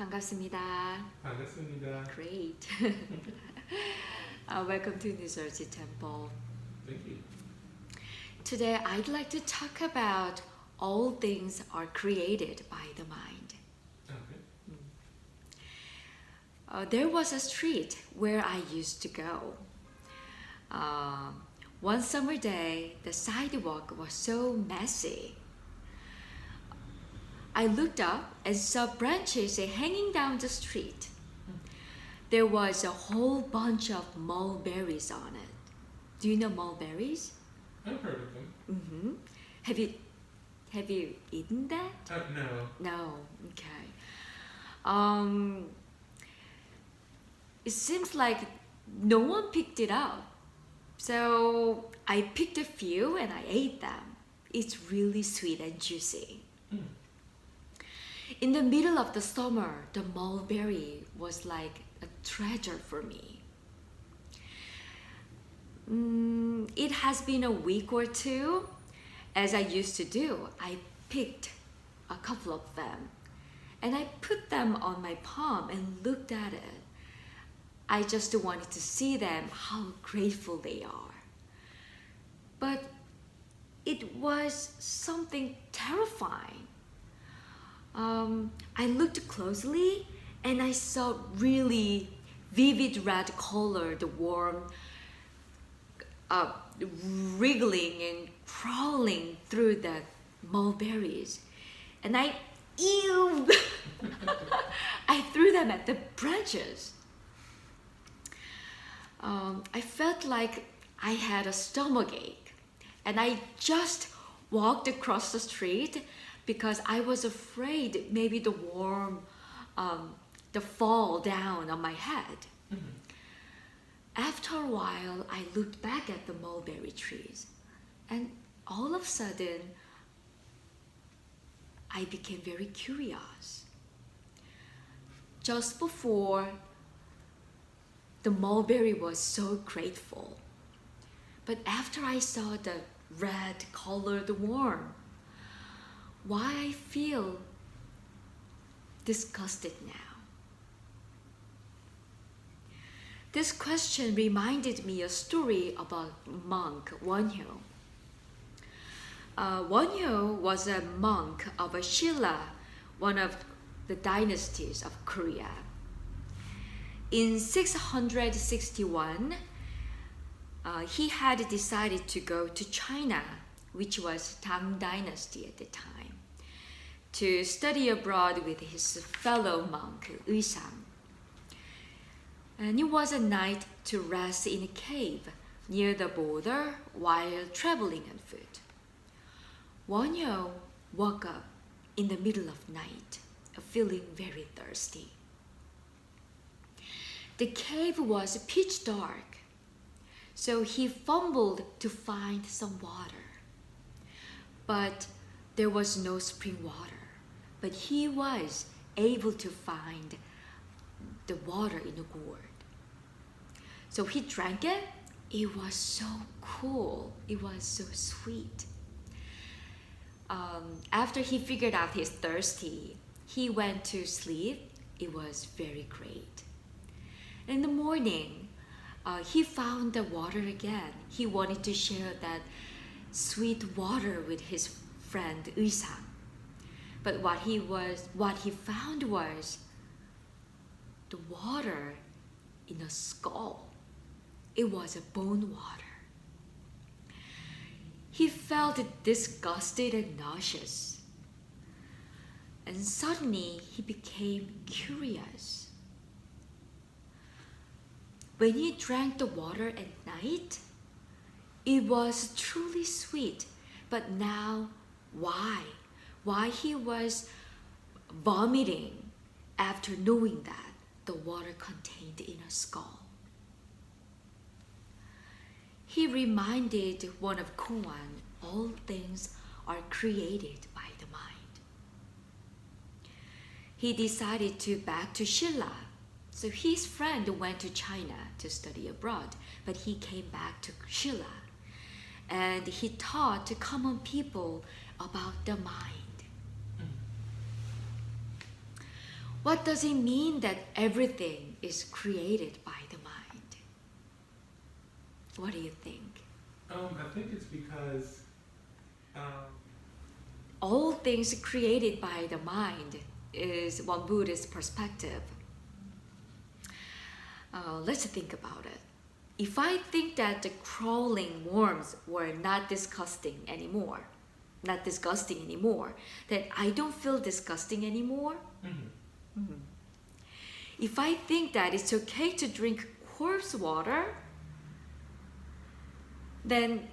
반갑습니다. 반갑습니다. Great. Welcome to New Jersey Temple. Thank you. Today I'd like to talk about all things are created by the mind. Okay. There was a street where I used to go. One summer day, the sidewalk was so messy. I looked up and saw branches hanging down the street. There was a whole bunch of mulberries on it. Do you know mulberries? I've heard of them. Mm-hmm. Have you eaten that? No. No. Okay. It seems like no one picked it up. So I picked a few and I ate them. It's really sweet and juicy. Mm. In the middle of the summer, the mulberry was like a treasure for me. It has been a week or two. As I used to do, I picked a couple of them and I put them on my palm and looked at it. I just wanted to see them, how grateful they are. But it was something terrifying. I looked closely and I saw really vivid red colored worm wriggling and crawling through the mulberries. And I threw them at the branches. I felt like I had a stomachache and I just walked across the street because I was afraid maybe the worm the fall down on my head. Mm-hmm. After a while, I looked back at the mulberry trees and all of a sudden, I became very curious. Just before, the mulberry was so grateful. But after I saw the red colored worm, why I feel disgusted now? This question reminded me a story about monk Won. Won was a monk of Shilla, one of the dynasties of Korea. In 661, he had decided to go to China, which was Tang Dynasty at the time, to study abroad with his fellow monk, Eusang. And it was a night to rest in a cave near the border while traveling on foot. Won woke up in the middle of night, feeling very thirsty. The cave was pitch dark, so he fumbled to find some water. But there was no spring water, but he was able to find the water in a gourd. So he drank it. It was so cool. It was so sweet. After he figured out he's thirsty, he went to sleep. It was very great. In the morning, he found the water again. He wanted to share that sweet water with his friend Eusang. But what he found was the water in a skull. It was a bone water. He felt disgusted and nauseous. And suddenly he became curious. When he drank the water at night, it was truly sweet. But now, why? Why he was vomiting after knowing that the water contained in a skull? He reminded one of Kuan, all things are created by the mind. He decided to back to Shilla. So his friend went to China to study abroad, but he came back to Shilla. And he taught to common people about the mind. What does it mean that everything is created by the mind? What do you think? I think it's because All things created by the mind is one Buddhist perspective. Let's think about it. If I think that the crawling worms were not disgusting anymore, then I don't feel disgusting anymore. If I think that it's okay to drink corpse water, then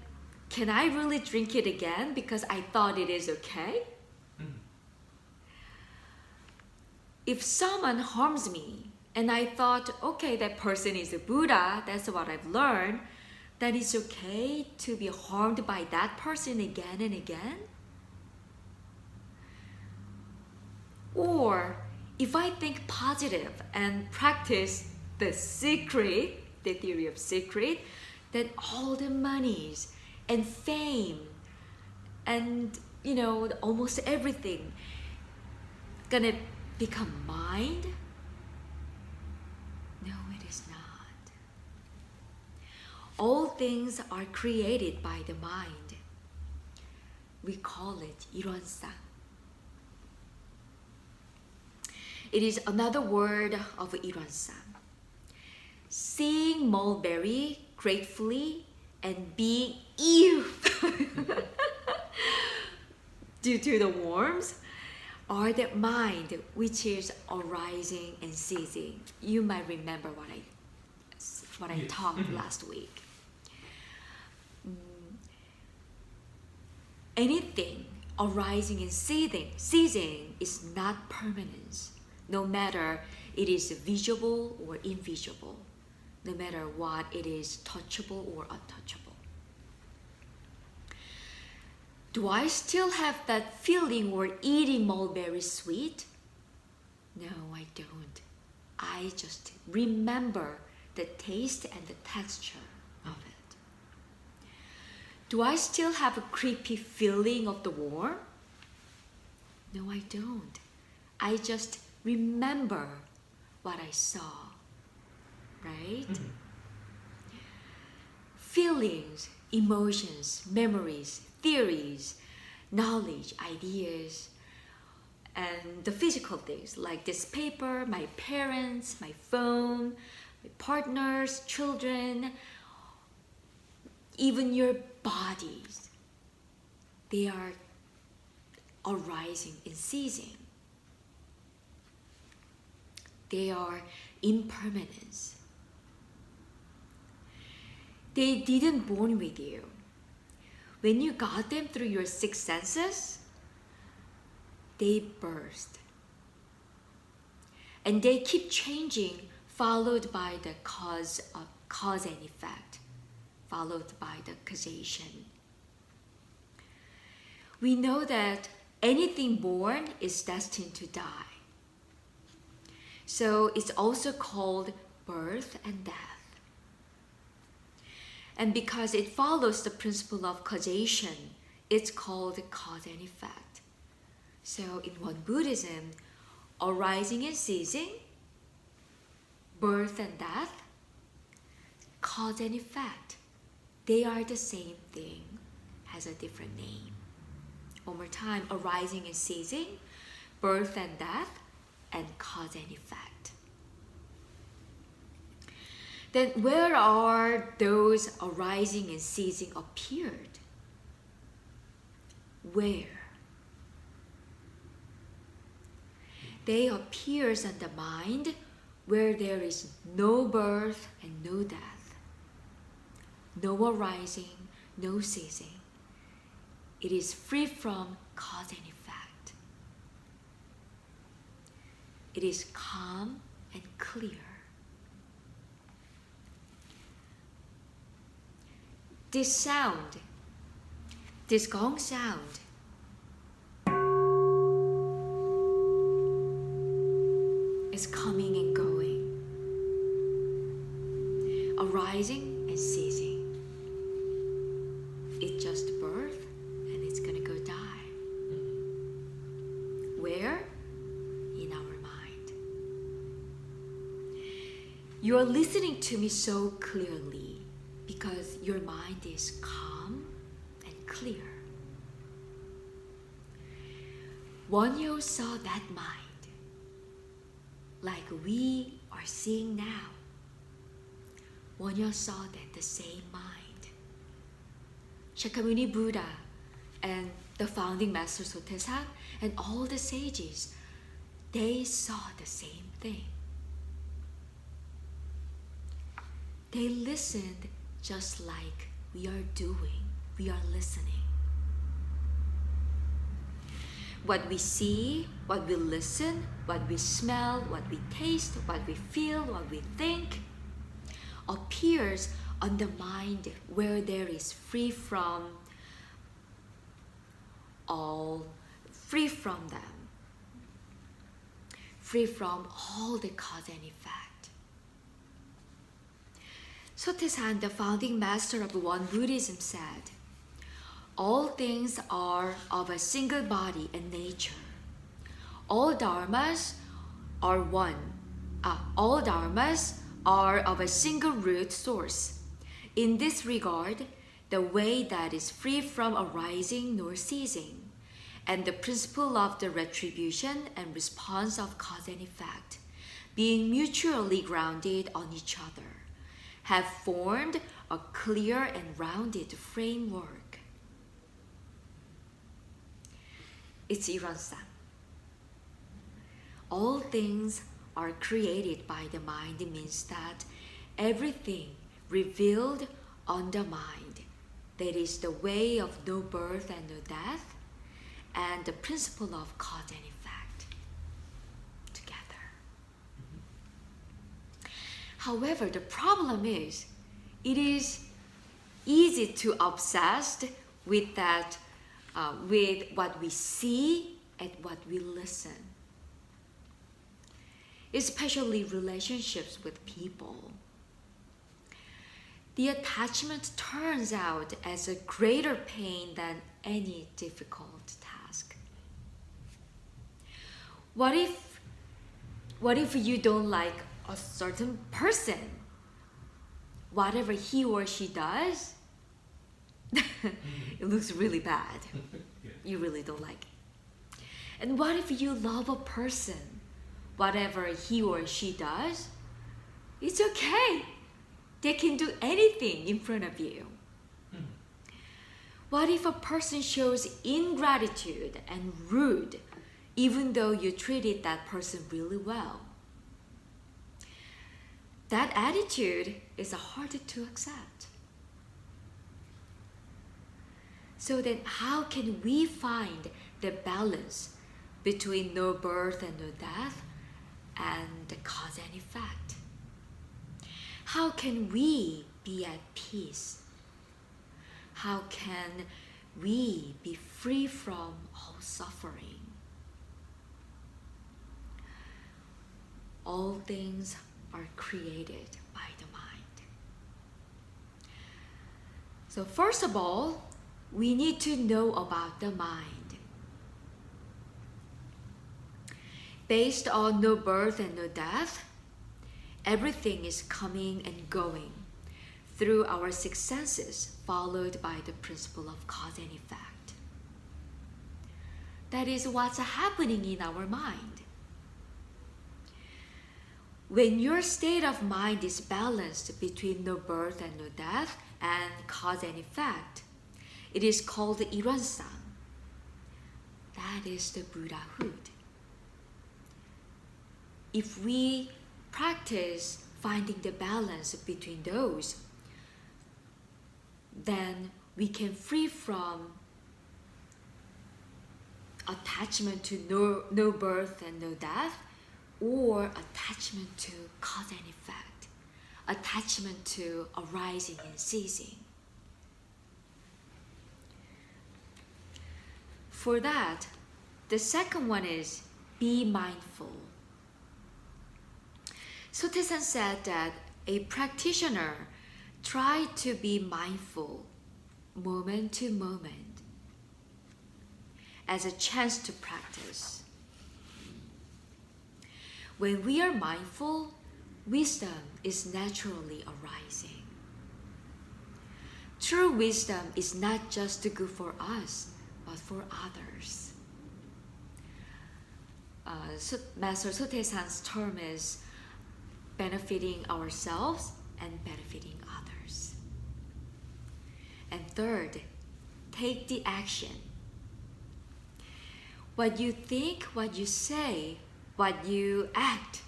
can I really drink it again because I thought it is okay? If someone harms me and I thought, okay, that person is a Buddha, that's what I've learned, then it's okay to be harmed by that person again and again? Or if I think positive and practice the theory of secret, then all the monies and fame and almost everything gonna become mine? No, it is not. All things are created by the mind. We call it 일원상. It is another word of 일원상. Seeing mulberry gratefully and being ew due to the worms are the mind which is arising and ceasing. You might remember what I Yes. talked last week. Anything arising and ceasing is not permanence, no matter it is visible or invisible, no matter what it is touchable or untouchable. Do I still have that feeling or eating mulberry sweet? No, I don't. I just remember the taste and the texture of it. Do I still have a creepy feeling of the worm? No, I don't. I just remember what I saw, right? Feelings, emotions, memories, theories, knowledge, ideas, and the physical things like this paper, my parents, my phone, my partners, children, even your bodies, they are arising and ceasing. They are impermanence. They didn't born with you. When you got them through your six senses, they burst. And they keep changing, followed by the cause and effect, followed by the causation. We know that anything born is destined to die. So it's also called birth and death. And because it follows the principle of causation, it's called cause and effect. So in Won Buddhism, arising and ceasing, birth and death, cause and effect, they are the same thing, has a different name. One more time, arising and ceasing, birth and death, and cause and effect. Then where are those arising and ceasing appeared? Where? They appears in the mind where there is no birth and no death, no arising, no ceasing. It is free from cause and effect. It is calm and clear. This sound, this gong sound, is coming and going, arising and ceasing. It's just birth and it's gonna go die. Where? In our mind. You are listening to me so clearly because your mind is calm and clear. Won saw that mind like we are seeing now. Won saw that the same mind. Shakyamuni Buddha and the founding master Sotaesan and all the sages, they saw the same thing. They listened just like we are doing. We are listening. What we see, what we listen, what we smell, what we taste, what we feel, what we think, appears on the mind where there is free from all the cause and effect. Sotaesan, the founding master of Won Buddhism, said, all things are of a single body and nature. All dharmas are one. All dharmas are of a single root source. In this regard, the way that is free from arising nor ceasing, and the principle of the retribution and response of cause and effect, being mutually grounded on each other, have formed a clear and rounded framework. It's Iran-san. All things are created by the mind means that everything revealed on the mind, that is the way of no birth and no death, and the principle of cause and effect together. However, the problem is, it is easy to obsess with that, with what we see and what we listen, especially relationships with people. The attachment turns out as a greater pain than any difficult task. What if you don't like a certain person? Whatever he or she does, it looks really bad. Yeah. You really don't like it. And what if you love a person? Whatever he or she does, it's okay. They can do anything in front of you. What if a person shows ingratitude and rude, even though you treated that person really well? That attitude is hard to accept. So then how can we find the balance between no birth and no death and the cause and effect? How can we be at peace? How can we be free from all suffering? All things are created by the mind. So first of all, we need to know about the mind. Based on no birth and no death, everything is coming and going through our six senses, followed by the principle of cause and effect. That is what's happening in our mind. When your state of mind is balanced between no birth and no death and cause and effect, it is called Iran-san. That is the Buddhahood. If we practice finding the balance between those, then we can free from attachment to no birth and no death, or attachment to cause and effect, attachment to arising and ceasing. For that, the second one is be mindful. Sotaesan said that a practitioner try to be mindful moment to moment as a chance to practice. When we are mindful, wisdom is naturally arising. True wisdom is not just good for us, but for others. Master Sotaesan's term is benefiting ourselves and benefiting others. And third, take the action. What you think, what you say, what you act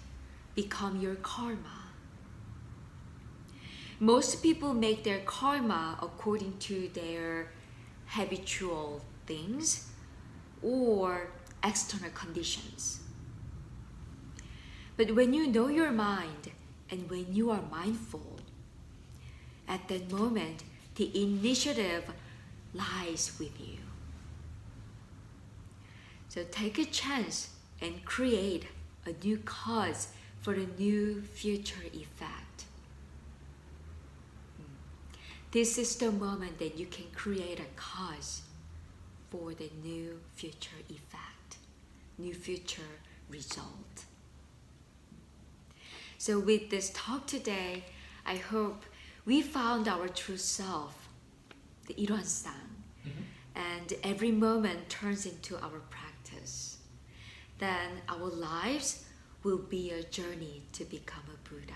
become your karma. Most people make their karma according to their habitual things or external conditions. But when you know your mind and when you are mindful, at that moment, the initiative lies with you. So take a chance and create a new cause for a new future effect. This is the moment that you can create a cause for the new future effect, new future result. So with this talk today, I hope we found our true self, the Ilwan-san, and every moment turns into our practice. Then our lives will be a journey to become a Buddha.